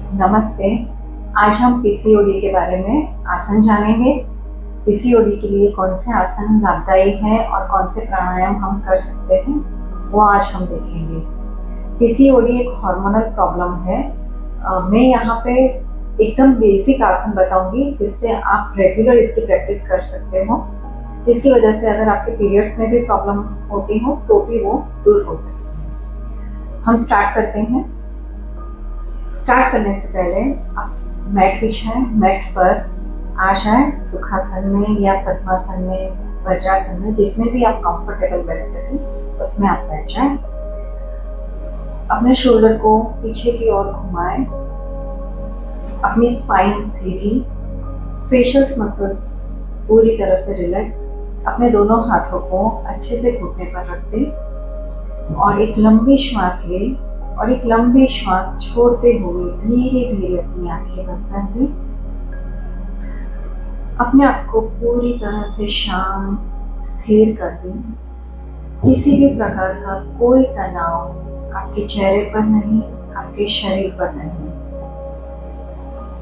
नमस्ते। आज हम पीसीओडी के बारे में आसन जानेंगे। पीसीओडी के लिए कौन से आसन लाभदायी हैं और कौन से प्राणायाम हम कर सकते हैं, वो आज हम देखेंगे। पीसीओडी एक हार्मोनल प्रॉब्लम है। मैं यहाँ पे एकदम बेसिक आसन बताऊंगी जिससे आप रेगुलर इसकी प्रैक्टिस कर सकते हो, जिसकी वजह से अगर आपके पीरियड्स में भी प्रॉब्लम होती हो तो भी वो दूर हो सकती है। हम स्टार्ट करते हैं। स्टार्ट करने से पहले आप मैट बिछाएं, मैट पर आ जाएं, सुखासन में या पद्मासन में, वज्रासन में, जिसमें भी आप कंफर्टेबल बैठ सकें उसमें आप बैठ जाएं। अपने शोल्डर को पीछे की ओर घुमाएं, अपनी स्पाइन सीधी, फेशियल मसल्स पूरी तरह से रिलैक्स। अपने दोनों हाथों को अच्छे से घुटने पर रख दें और एक लंबी श्वास लें और एक लंबी श्वास छोड़ते हुए धीरे धीरे अपनी आंखें बंद कर दें। अपने आप को पूरी तरह से शांत, स्थिर कर दें। किसी भी प्रकार का कोई तनाव आपके चेहरे पर नहीं, आपके शरीर पर नहीं।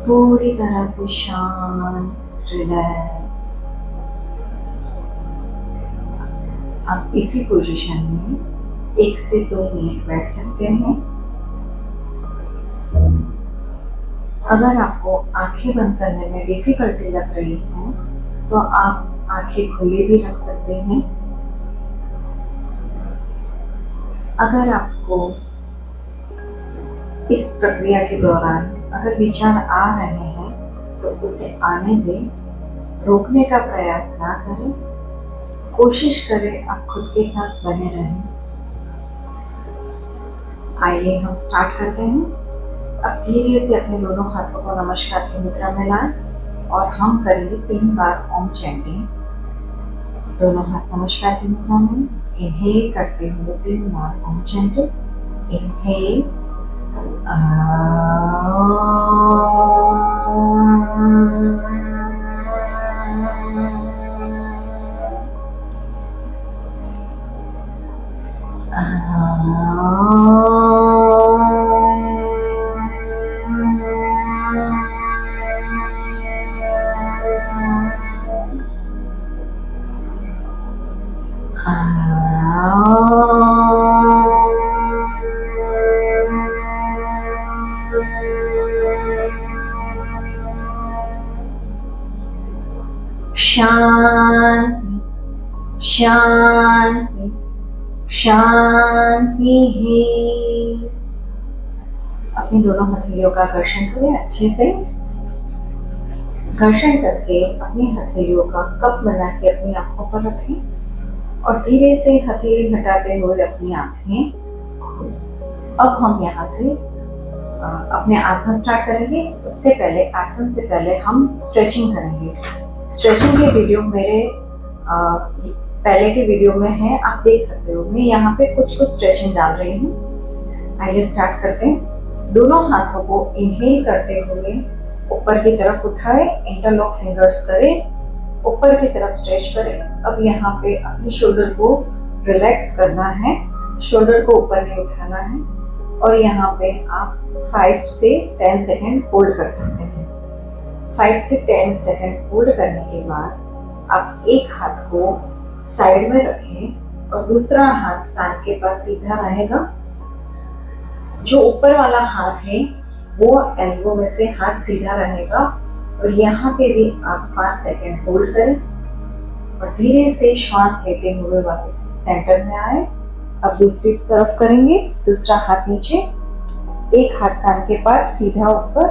पूरी तरह से शांत, रिलैक्स। आप इसी पोजीशन में 1 से 2 मिनट बैठ सकते हैं। अगर आपको आंखें बंद करने में डिफिकल्टी लग रही है तो आप आंखें खुली भी रख सकते हैं। अगर आपको इस प्रक्रिया के दौरान अगर विचार आ रहे हैं तो उसे आने दें, रोकने का प्रयास ना करें। कोशिश करें आप खुद के साथ बने रहें। आइए हम स्टार्ट करते हैं। अब धीरे से अपने दोनों हाथों को नमस्कार की मुद्रा में लाएं और हम करेंगे 3 बार ओम चैंटिंग। दोनों हाथ नमस्कार की मुद्रा में, इनहेल करते हुए 3 बार ओम चैंटिंग। इनहेल, शांति, शांति, शांति है। अपनी दोनों हथेलियों का घर्षण करें अच्छे से। घर्षण करके अपनी हथेलियों का कप बना के अपनी आंखों पर रखें और धीरे से हथेली हटाते हुए अपनी आंखें खोलें। अब हम यहाँ से अपने आसन स्टार्ट करेंगे। उससे पहले, आसन से पहले हम स्ट्रेचिंग करेंगे। स्ट्रेचिंग के वीडियो मेरे पहले के वीडियो में है, आप देख सकते हो। मैं यहाँ पे कुछ स्ट्रेचिंग डाल रही हूँ। आइए स्टार्ट करते हैं। दोनों हाथों को इनहेल करते हुए ऊपर की तरफ उठाएं, इंटरलॉक फिंगर्स करें, ऊपर की तरफ स्ट्रेच करें। अब यहाँ पे अपने शोल्डर को रिलैक्स करना है, शोल्डर को ऊपर नहीं उठाना है और यहाँ पे आप 5 से 10 सेकेंड होल्ड कर सकते हैं। 5 से 10 सेकेंड होल्ड करने के बाद आप एक हाथ को साइड में रखें और दूसरा हाथ कान के पास सीधा रहेगा। जो ऊपर वाला हाथ है वो एल्बो में से हाथ सीधा रहेगा और यहाँ पे भी आप 5 सेकेंड होल्ड करें और धीरे से श्वास लेते हुए वापस सेंटर में आए। अब दूसरी तरफ करेंगे, दूसरा हाथ नीचे, एक हाथ कान के पास सीधा ऊपर।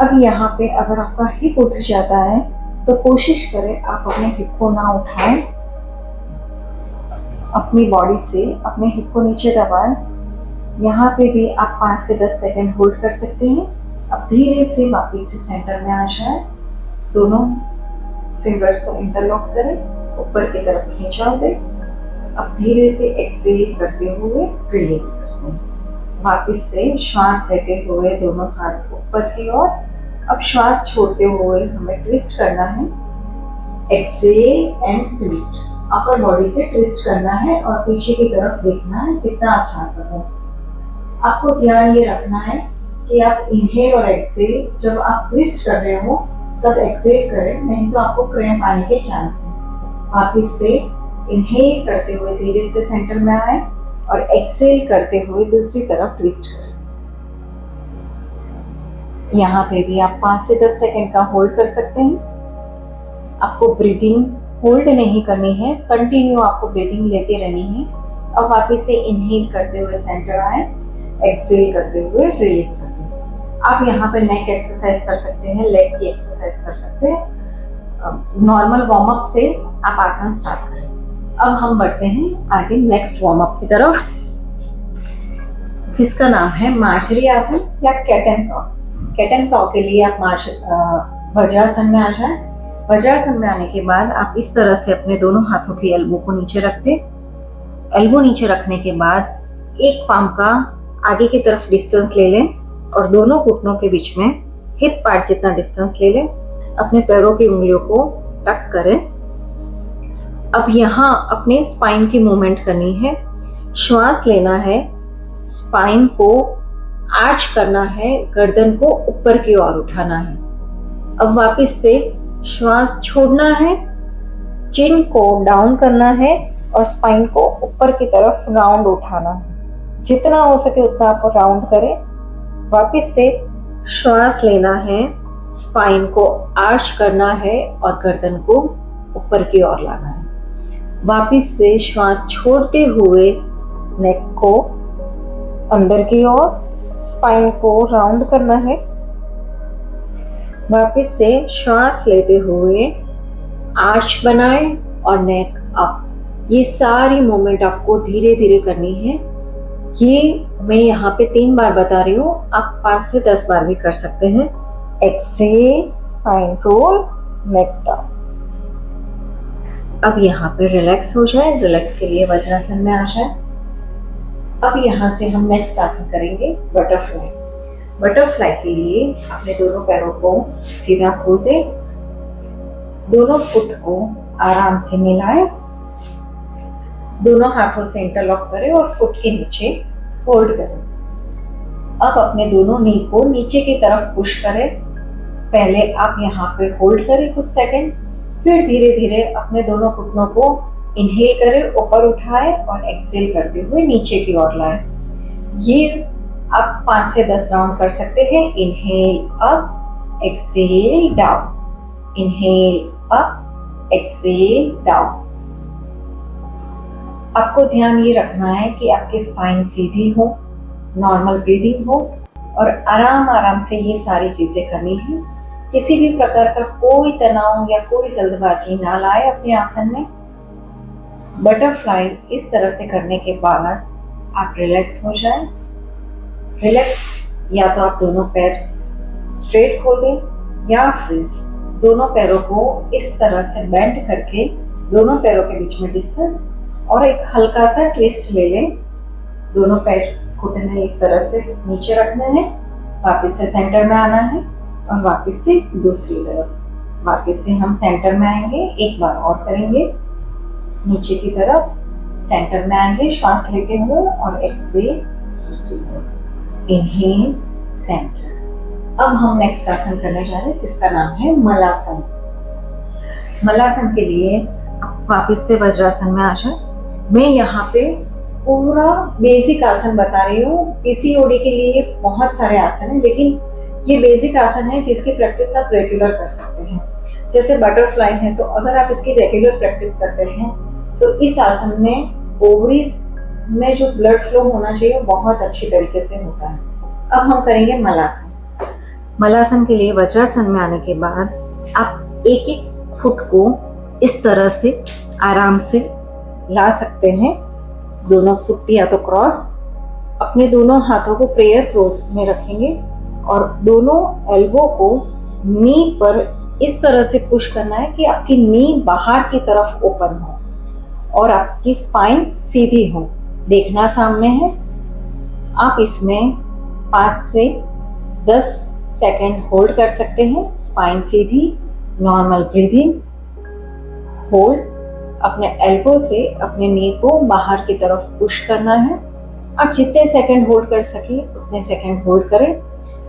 अब यहाँ पे अगर आपका हिप उठ जाता है तो कोशिश करें आप अपने हिप को ना उठाएं, अपनी बॉडी से अपने हिप को नीचे दबाएं। यहाँ पे भी आप 5 से 10 सेकेंड होल्ड कर सकते हैं। अब धीरे से वापस से सेंटर में आ जाए, दोनों फिंगर्स को इंटरलॉक करें, ऊपर की तरफ खींचाव दें। अब धीरे से एक्सेल करते हुए रिलीज कर दें। वापस से श्वास लेते हुए दोनों हाथ ऊपर की ओर। अब श्वास छोड़ते हुए हमें ट्विस्ट करना है, exhale and twist. Upper body से ट्विस्ट करना है और पीछे की तरफ देखना है जितना आप चाह सको। आपको ध्यान ये रखना है कि आप इनहेल और एक्सेल जब आप ट्विस्ट कर रहे हो तब एक्सेल करें, नहीं तो आपको क्रैम्प आने के चांस है। वापिस से इनहेल करते हुए धीरे से सेंटर में आए और एक्सेल करते हुए दूसरी तरफ ट्विस्ट करें। यहाँ पे भी आप 5 से 10 सेकंड का होल्ड कर सकते हैं। आपको ब्रीदिंग होल्ड नहीं करनी है, कंटिन्यू आपको ब्रीदिंग लेते रहनी है। अब वापिस से इनहेल करते हुए सेंटर आए, एक्सेल करते हुए रिलीज करते हैं। आप यहाँ पे नेक एक्सरसाइज कर सकते हैं, लेग की एक्सरसाइज कर सकते हैं। नॉर्मल वार्म अप से आप आसन स्टार्ट करें। अब हम बढ़ते हैं आगे नेक्स्ट वार्म अप की तरफ, जिसका नाम है मार्जरी आसन या cat and cow. Cat and cow के लिए आप वज्रासन में आ जाए। वज्रासन में आने के बाद आप इस तरह से अपने दोनों हाथों की एल्बो को नीचे रख दें। एल्बो नीचे रखने के बाद एक पाम का आगे की तरफ डिस्टेंस ले लें और दोनों घुटनों के बीच में हिप पार्ट जितना डिस्टेंस ले लें। अपने पैरों की उंगलियों को टक करें। अब यहाँ अपने स्पाइन की मूवमेंट करनी है। श्वास लेना है, स्पाइन को आर्च करना है, गर्दन को ऊपर की ओर उठाना है। अब वापस से श्वास छोड़ना है, चिन को डाउन करना है और स्पाइन को ऊपर की तरफ राउंड उठाना है। जितना हो सके उतना आप राउंड करें। वापस से श्वास लेना है, स्पाइन को आर्च करना है और गर्दन को ऊपर की ओर लाना है। वापस से श्वास छोड़ते हुए नेक को अंदर की ओर, स्पाइन को राउंड करना है। वापस से श्वास लेते हुए आर्च बनाए और नेक अप। ये सारी मूवमेंट आपको धीरे धीरे करनी है। ये मैं यहाँ पे 3 बार बता रही हूँ, आप 5 से 10 बार भी कर सकते हैं। एक्सेल, स्पाइन रोल, नेक डाउन। अब यहाँ पे रिलैक्स हो जाए। रिलैक्स के लिए वज्रासन में आ जाए। अब यहाँ से हम नेक्स्ट आसन करेंगे बटरफ्लाई। बटरफ्लाई के लिए अपने दोनों पैरों को सीधा खोल दें, दोनों फुट को आराम से मिलाएं, दोनों हाथों से इंटरलॉक करें और फुट के नीचे होल्ड करें। अब अपने दोनों नी को नीचे की तरफ पुश करें। पहले आप यहाँ पे होल्ड करें कुछ सेकंड, फिर धीरे धीरे अपने दोनों घुटनों को इनहेल करें, ऊपर उठाएं और एक्सेल करते हुए नीचे की ओर लाएं। ये आप 5 से 10 राउंड कर सकते हैं। Inhale up, exhale down, inhale up, exhale down. आपको ध्यान ये रखना है कि आपकी स्पाइन सीधी हो, नॉर्मल ब्रीदिंग हो और आराम आराम से ये सारी चीजें करनी है। किसी भी प्रकार का कोई तनाव या कोई जल्दबाजी ना लाए अपने आसन में। बटरफ्लाई इस तरह से करने के बाद आप रिलैक्स हो जाए। रिलैक्स, या तो आप दोनों पैर स्ट्रेट खोल दें या फिर दोनों पैरों को इस तरह से बेंड करके दोनों पैरों के बीच में डिस्टेंस और एक हल्का सा ट्विस्ट ले लें। दोनों पैर घुटने इस तरह से नीचे रखने हैं, वापस से सेंटर में आना है और वापस से दूसरी तरफ। वापस से हम सेंटर में आएंगे, एक बार और करेंगे। नीचे की तरफ सेंटर में आएंगे श्वास लेते हुए और एक्सेल दूसरी तरफ। Inhale, centre. अब हम नेक्स्ट आसन करने जा रहे हैं जिसका नाम है मलासन। मलासन के लिए वापस से वज्रासन में आ जाए। मैं यहाँ पे पूरा बेसिक आसन बता रही हूँ। पीसीओडी के लिए बहुत सारे आसन हैं, लेकिन ये बेसिक आसन है जिसकी प्रैक्टिस आप रेगुलर कर सकते हैं। जैसे बटरफ्लाई है, तो अगर आप इसकी रेगुलर प्रैक्टिस करते हैं तो इस आसन में ओवरीज में जो ब्लड फ्लो होना चाहिए वो बहुत अच्छी तरीके से होता है। अब हम करेंगे मलासन। मलासन के लिए वज्रासन में आने के बाद आप एक एक फुट को इस तरह से आराम से ला सकते हैं। दोनों फुट या तो क्रॉस, अपने दोनों हाथों को प्रेयर पोज में रखेंगे और दोनों एल्बो को नी पर इस तरह से पुश करना है कि आपकी नी बाहर की तरफ ओपन हो और आपकी स्पाइन सीधी हो। देखना सामने है। आप इसमें 5 से 10 सेकंड होल्ड कर सकते हैं। स्पाइन सीधी, नॉर्मल ब्रीदिंग, होल्ड। अपने एल्बो से अपने नी को बाहर की तरफ पुश करना है। आप जितने सेकंड होल्ड कर सके उतने सेकंड होल्ड करें।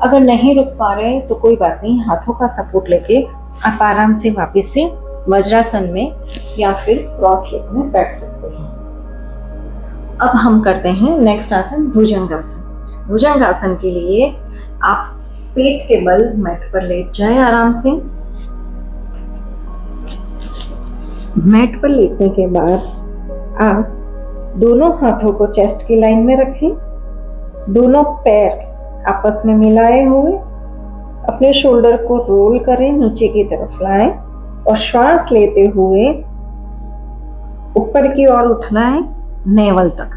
अगर नहीं रुक पा रहे तो कोई बात नहीं, हाथों का सपोर्ट लेके आप आराम से वापस से वज्रासन में या फिर क्रॉस लेग में बैठ सकते हैं। अब हम करते हैं नेक्स्ट आसन भुजंगासन। भुजंगासन के लिए आप पेट के बल मैट पर लेट जाएं आराम से। मैट पर लेटने के बाद आप दोनों हाथों को चेस्ट की लाइन में रखें, दोनों पैर आपस में मिलाए हुए अपने शोल्डर को रोल करें, नीचे की तरफ लाएं और श्वास लेते हुए ऊपर की ओर उठना है नेवल तक।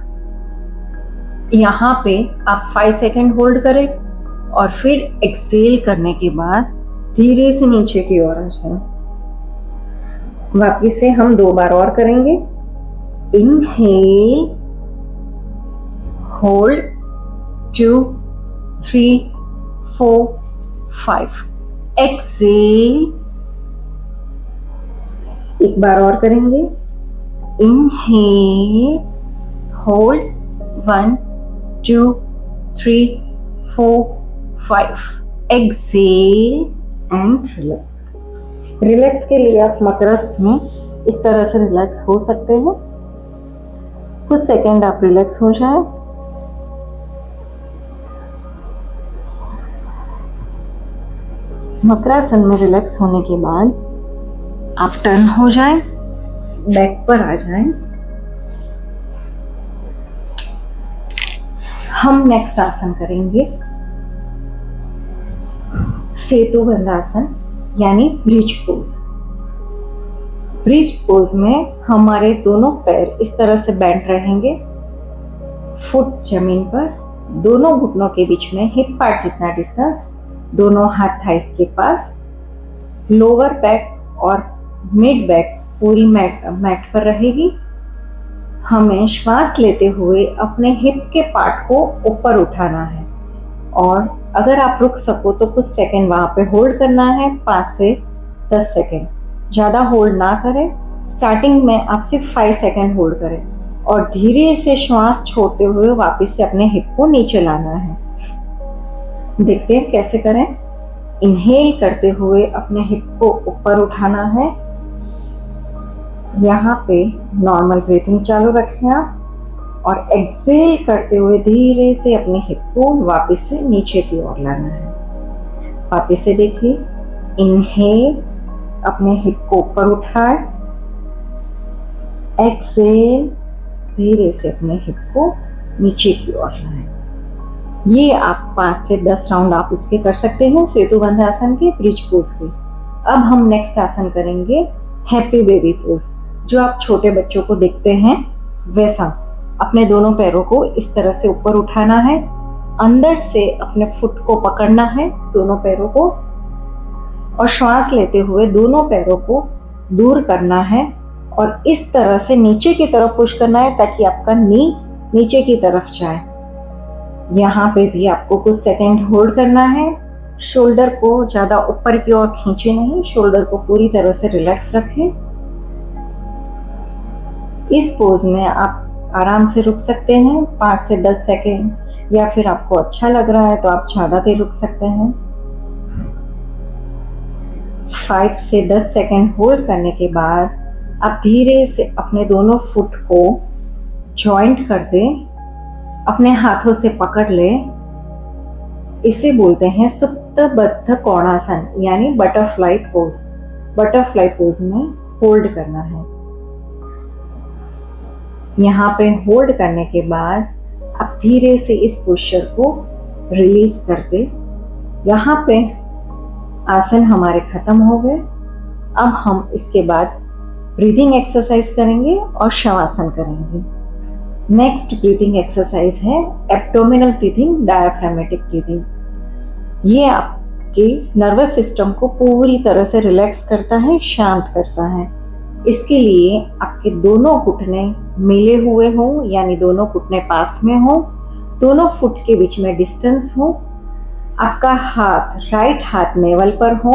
यहाँ पे आप 5 सेकंड होल्ड करें और फिर एक्सेल करने के बाद धीरे से नीचे की ओर आ जाएं। वापिस से हम 2 बार और करेंगे। Inhale, hold 2 3 4 5, exhale. एक बार और करेंगे। Inhale, hold 1 2 3 4 5, exhale and relax. Relax के लिए आप मकरस्थ में इस तरह से रिलैक्स हो सकते हैं। कुछ सेकंड आप रिलैक्स हो जाए। मकरासन में रिलैक्स होने के बाद आप टर्न हो जाएं, बैक पर आ जाएं। हम नेक्स्ट आसन करेंगे सेतुबंधासन यानी ब्रिज पोज। ब्रिज पोज में हमारे दोनों पैर इस तरह से बेंड रहेंगे, फुट जमीन पर, दोनों घुटनों के बीच में हिप पार्ट जितना डिस्टेंस, दोनों हाथ थाइस के पास, लोअर बैक और मिड बैक पूरी मैट पर रहेगी। हमें श्वास लेते हुए अपने हिप के पार्ट को ऊपर उठाना है और अगर आप रुक सको तो कुछ सेकंड वहां पे होल्ड करना है, 5 से 10 सेकंड, ज्यादा होल्ड ना करें। स्टार्टिंग में आप सिर्फ 5 सेकंड होल्ड करें और धीरे से श्वास छोड़ते हुए वापस से अपने हिप को नीचे लाना है। देखते हैं कैसे करें। इनहेल करते हुए अपने हिप को ऊपर उठाना है। यहाँ पे नॉर्मल ब्रीथिंग चालू रखें आप और एक्सेल करते हुए धीरे से अपने हिप को वापस से नीचे की ओर लाना है। वापस से देखिए, इनहेल अपने हिप को ऊपर उठाए, एक्सेल धीरे से अपने हिप को नीचे की ओर लाएं। ये आप 5 से 10 राउंड आप इसके कर सकते हैं सेतुबंधासन के, ब्रिज पोज के। अब हम नेक्स्ट आसन करेंगे हैप्पी बेबी पोज। जो आप छोटे बच्चों को देखते हैं वैसा अपने दोनों पैरों को इस तरह से ऊपर उठाना है, अंदर से अपने फुट को पकड़ना है दोनों पैरों को और श्वास लेते हुए दोनों पैरों को दूर करना है और इस तरह से नीचे की तरफ पुश करना है ताकि आपका नी नीचे की तरफ जाए। यहाँ पे भी आपको कुछ सेकंड होल्ड करना है। शोल्डर को ज्यादा ऊपर की ओर खींचे नहीं, शोल्डर को पूरी तरह से रिलैक्स रखें। इस पोज में आप आराम से रुक सकते हैं 5 से 10 सेकंड, या फिर आपको अच्छा लग रहा है तो आप ज्यादा देर रुक सकते हैं। 5 से 10 सेकंड होल्ड करने के बाद आप धीरे से अपने दोनों फुट को जॉइंट कर दें, अपने हाथों से पकड़ ले। इसे बोलते हैं सुप्तबद्ध कोणासन यानी बटरफ्लाई पोज। बटरफ्लाई पोज में होल्ड करना है। यहाँ पे होल्ड करने के बाद आप धीरे से इस पोस्चर को रिलीज कर दे। यहाँ पे आसन हमारे खत्म हो गए। अब हम इसके बाद ब्रीदिंग एक्सरसाइज करेंगे और शवासन करेंगे। नेक्स्ट ब्रीदिंग एक्सरसाइज है एब्डोमिनल ब्रीदिंग, डायफ्रामेटिक ब्रीदिंग। ये आपके नर्वस सिस्टम को पूरी तरह से रिलैक्स करता है, शांत करता है। इसके लिए आपके दोनों घुटने मिले हुए हों, यानी दोनों घुटने पास में हों, दोनों फुट के बीच में डिस्टेंस हो, आपका हाथ राइट हाथ नेवल पर हो,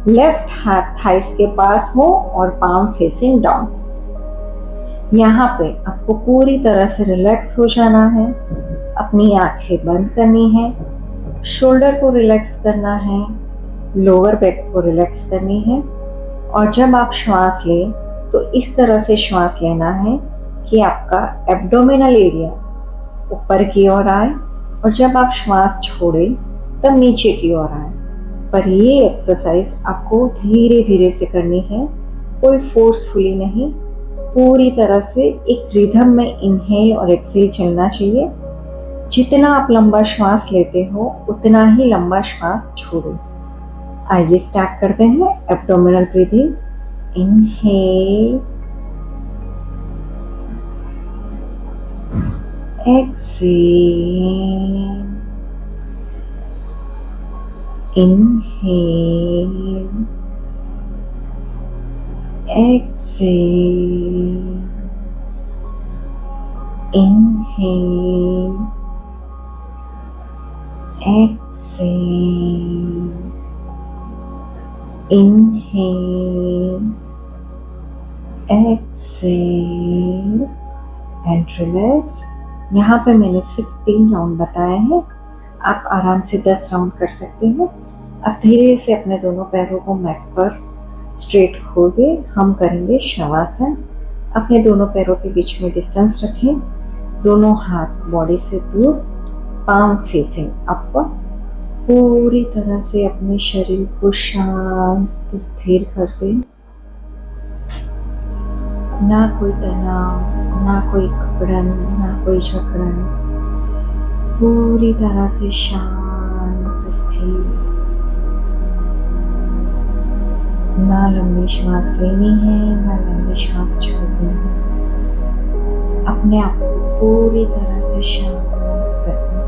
लेफ्ट हाथ थाइस के पास हो और पाम फेसिंग डाउन। यहाँ पे आपको पूरी तरह से रिलैक्स हो जाना है, अपनी आंखें बंद करनी है, शोल्डर को रिलैक्स करना है, लोअर बैक को रिलैक्स करनी है। और जब आप श्वास लें तो इस तरह से श्वास लेना है कि आपका एब्डोमिनल एरिया ऊपर की ओर आए, और जब आप श्वास छोड़ें तब नीचे की ओर आए। पर ये एक्सरसाइज आपको धीरे धीरे से करनी है, कोई फोर्सफुली नहीं, पूरी तरह से एक रिदम में इनहेल और एक्सहेल चलना चाहिए। जितना आप लंबा श्वास लेते हो उतना ही लंबा श्वास छोड़ो। आइए स्टार्ट करते हैं। Abdominal breathing, inhale, exhale, inhale, exhale, inhale, exhale, inhale, exhale and relax। यहाँ पे मैंने सिर्फ 3 राउंड बताए हैं, आप आराम से 10 राउंड कर सकते हैं। अब धीरे से अपने दोनों पैरों को मैट पर स्ट्रेट खोल दे। हम करेंगे शवासन। अपने दोनों पैरों के बीच में डिस्टेंस रखें, दोनों हाथ बॉडी से दूर, पाम फेसिंग अपर। पूरी तरह से अपने शरीर को शांत स्थिर कर दें। ना कोई तनाव, ना कोई अकड़न, ना कोई झकड़न, पूरी तरह से शांत स्थिर। ना लंबी श्वास लेनी है, ना लंबी श्वास छोड़नी है। अपने आप को पूरी तरह से शांत कर दें,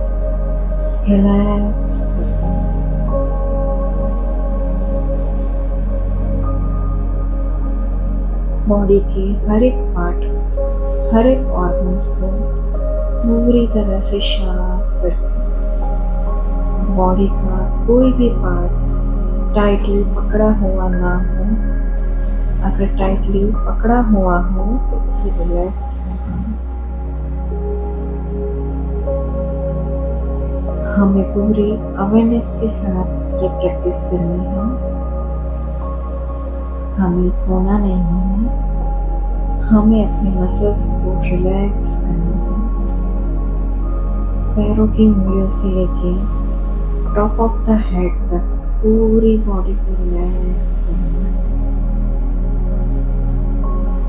रिलैक्स कर दें। बॉडी के हर एक पार्ट, हर एक ऑर्गन्स को पूरी तरह से शांत करके बॉडी का कोई भी पार्ट टाइटली पकड़ा हुआ ना हो। अगर टाइटली पकड़ा हुआ हो तो उसे रिलैक्स करना। हमें पूरी अवेयरनेस के साथ ये प्रैक्टिस करनी है। हमें सोना नहीं है, हमें अपने मसल्स को रिलैक्स करना है। पैरों की उंगलियों से लेके टॉप ऑफ द हेड तक पूरी बॉडी को रिलैक्स करना है।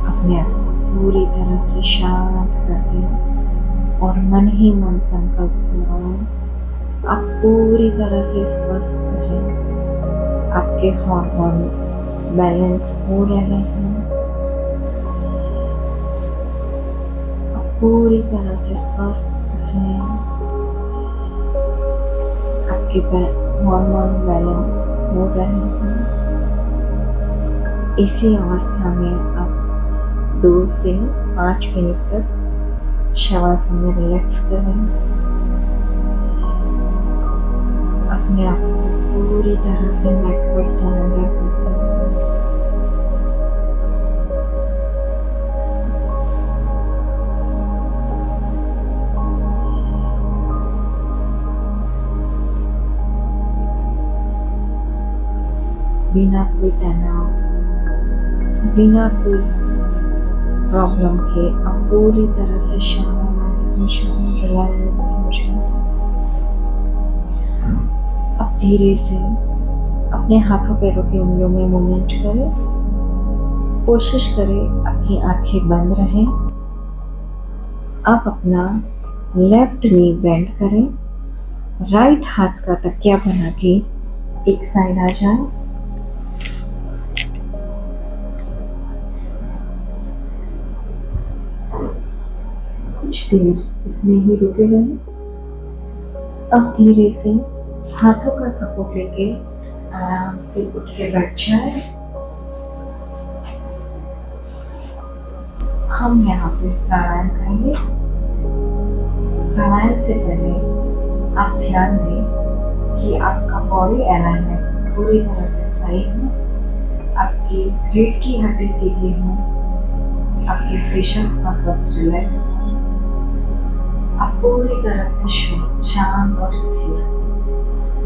अपने आप को पूरी तरह से शांत कर दें और मन ही मन संकल्प कराएं, आप पूरी तरह से स्वस्थ रहें। आपके हार्मोन बैलेंस हो रहे हैं। आप पूरी तरह से स्वस्थ रहें। आपके हार्मोन बैलेंस हो रहे हैं। इसी अवस्था में आप 2 से 5 मिनट तक शवासन में रिलैक्स करें। अपने आप को पूरी तरह से मैट पर सरेंडर कर दें। बिना कोई तनाव, बिना कोई प्रॉब्लम के आप पूरी तरह से रिलैक्स हो जाए। अब धीरे से अपने हाथों पैरों की उंगलियों में मूवमेंट करें। कोशिश करें आपकी आंखें बंद रहें। आप अपना लेफ्ट नी बेंड करें, राइट हाथ का तकिया बना के एक साइड आ जाए। कुछ देर इसमें ही रुके रहें। अब धीरे से हाथों का सपोर्ट लेके आराम से उठ के बैठ जाए। हम यहाँ पे प्राणायाम करेंगे। प्राणायाम से पहले आप ध्यान दें कि आपका बॉडी अलाइनमेंट पूरी तरह से सही हो, आपकी रीढ़ की हड्डी सीधी हो, आपके फेशियल मसल्स रिलैक्स हो, आप पूरी तरह से शांत और स्थिर।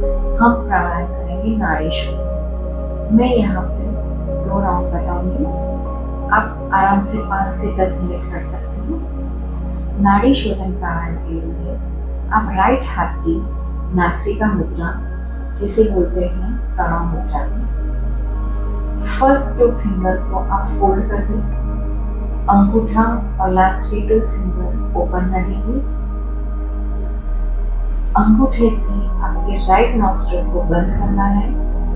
हम प्राणायाम करेंगे नाड़ी शोधन। मैं यहाँ पे 2 राउंड बताऊंगी, आप आराम से 5 से 10 मिनट कर सकते हैं। नाड़ी शोधन प्राणायाम के लिए आप राइट हाथ की नासिका मुद्रा, जिसे बोलते हैं प्रणव मुद्रा, फर्स्ट 2 फिंगर को आप फोल्ड कर दें। अंगूठा और लास्ट के 2 फिंगर ओपन रहेंगे। अंगूठे से आपके राइट नॉस्ट्रिल को बंद करना है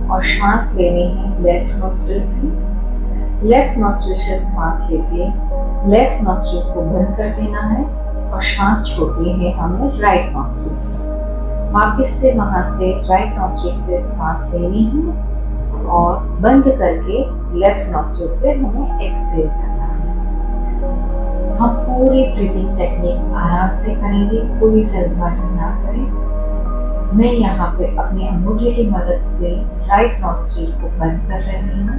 और श्वास लेनी है लेफ्ट नॉस्ट्रिल से। लेफ्ट नॉस्ट्रिल से श्वास लेके लेफ्ट नॉस्ट्रिल को बंद कर देना है और श्वास छोड़नी है हमें राइट नॉस्ट्रिल से। वापस से वहां से राइट नॉस्ट्रिल से श्वास लेनी है और बंद करके लेफ्ट नॉस्ट्रिल से हमें एक्सहेल करना है। हम पूरी ब्रीथिंग टेक्निक आराम से करेंगे, कोई जल्दबाजी ना करें। मैं यहाँ पे अपने अंगूठे की मदद से राइट नॉस्ट्रिल को बंद कर रही हूँ।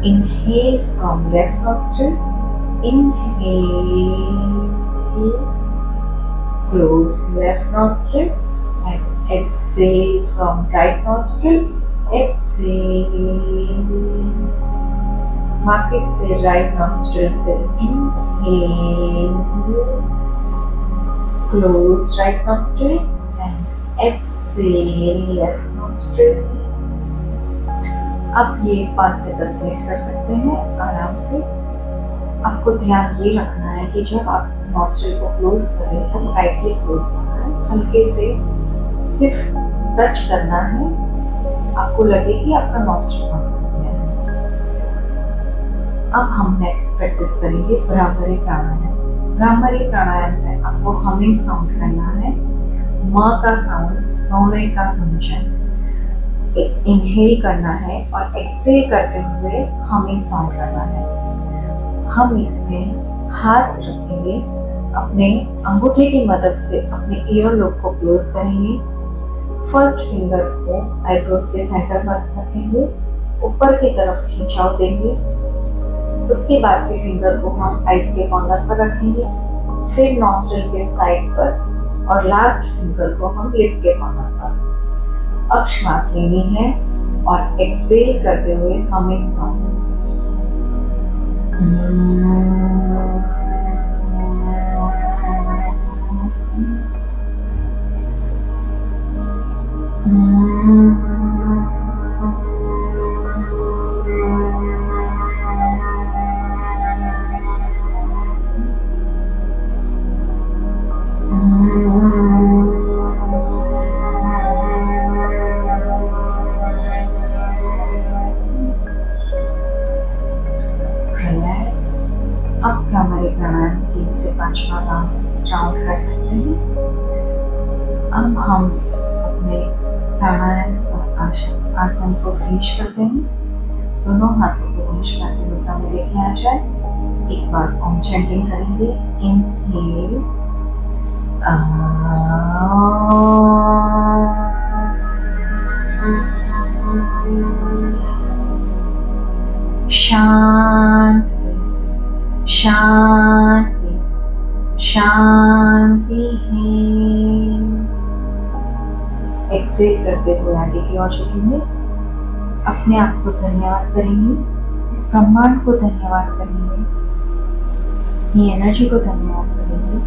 Inhale from left nostril, inhale, close left nostril and exhale from right nostril, exhale. वापस से राइट नॉस्ट्रिल से inhale, close right nostril and exhale left nostril. अब ये 5 से 10 मिनट कर सकते हैं आराम से। आपको ध्यान ये रखना है कि जब आप नॉस्ट्रिल को क्लोज करें तो टाइटली क्लोज करना है, हल्के से सिर्फ टच करना है, आपको लगे कि आपका नॉस्ट्रिल बंद हो गया है। अब हम नेक्स्ट प्रैक्टिस करेंगे भ्रामरी प्राणायाम। भ्रामरी प्राणायाम में आपको हमिंग साउंड करना है, माँ का साउंड, नौरे का गुंजन। इनहेल करना है और एक्सहेल करते हुए हमिंग साउंड करना है। हम इसमें हाथ रखेंगे, अपने अंगूठे की मदद से अपने ईयर लोब को क्लोज करेंगे। फर्स्ट फिंगर को आईब्रोज के सेंटर पर रखेंगे, ऊपर की तरफ खिंचाव देंगे। उसके बाद के फिंगर को हम आईज के कॉर्नर पर रखेंगे, फिर नॉस्ट्रिल के साइड पर और लास्ट फिंगर को हम लिप के कॉर्नर पर। अब श्वास लेनी है और एक्सहेल करते हुए हमिंग साउंड। अब हमारे प्राणायाम 3 से 5वां राउंड कर सकते हैं। अब हम अपने प्राणायाम और आसन को फिनिश करते हैं। दोनों हाथों को फिनिश करते मुद्रा में लेके आ जाए। एक बार ओम चैंटिंग करेंगे। इनहेल, शांति शांति शांति है। एक्सहेल करते हुए आगे की ओर झुकेंगे। अपने आप को धन्यवाद करेंगे, इस ब्रह्मांड को धन्यवाद करेंगे, ये एनर्जी को धन्यवाद करेंगे,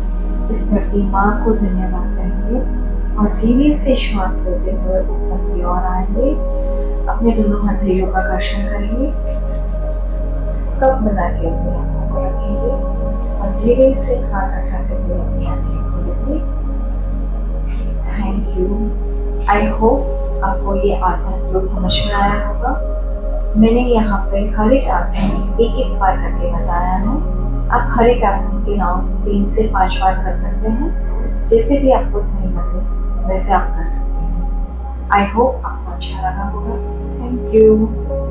इस धरती माँ को धन्यवाद करेंगे और धीरे से श्वास लेते हुए ऊपर की ओर आएंगे। अपने दोनों हथेलियों का कर्षण करेंगे, कप बना के अपने आंखों को रखेंगे और धीरे से हाथ उठाते हुए अपनी आंखें खोलेंगे। Thank you. आई होप आपको ये आसन फ्लो समझ में आया होगा। मैंने यहाँ पे हर एक आसन एक एक बार करके बताया है। आप हर एक आसन के राउंड 3 से 5 बार कर सकते हैं, जैसे भी आपको सही लगे वैसे आप कर सकते हैं। आई होप आपको अच्छा लगा होगा। Thank you.